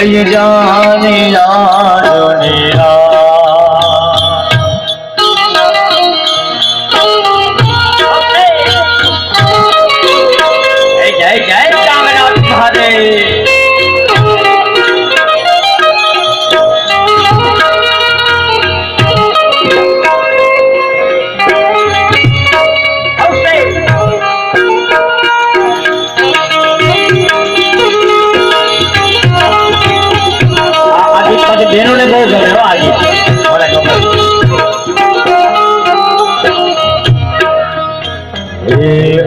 રહી જાને યાદોનેરા જય જય ચાંગનાથ મહાદેવ बेनों ने बहुत गए हो आगे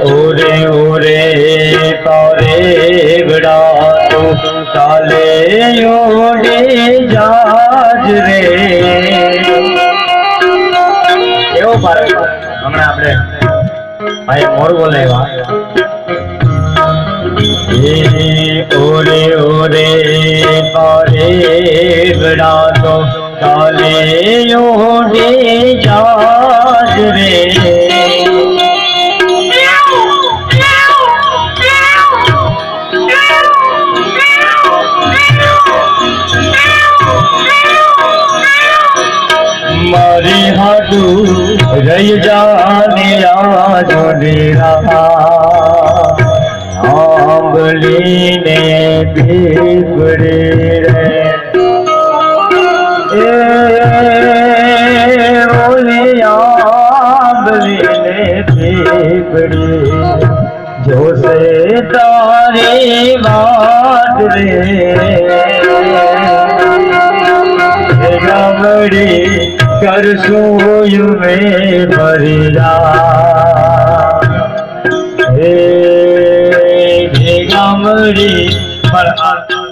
ओरे ओरे पारे बड़ा तो साले ओरे जाज रे एवो पार हमने आपने भाई मोर बोले ओरे ओरे पारे बड़ा तो काले ओढ़े जाज रे मारी हाथू रही जाने आजो डेरा आंबली ने पीपड़े रे बोले आंबली ने पीपड़े जो से तारे बात रे गामड़ी कर सोयु में भरिया गामड़ी पर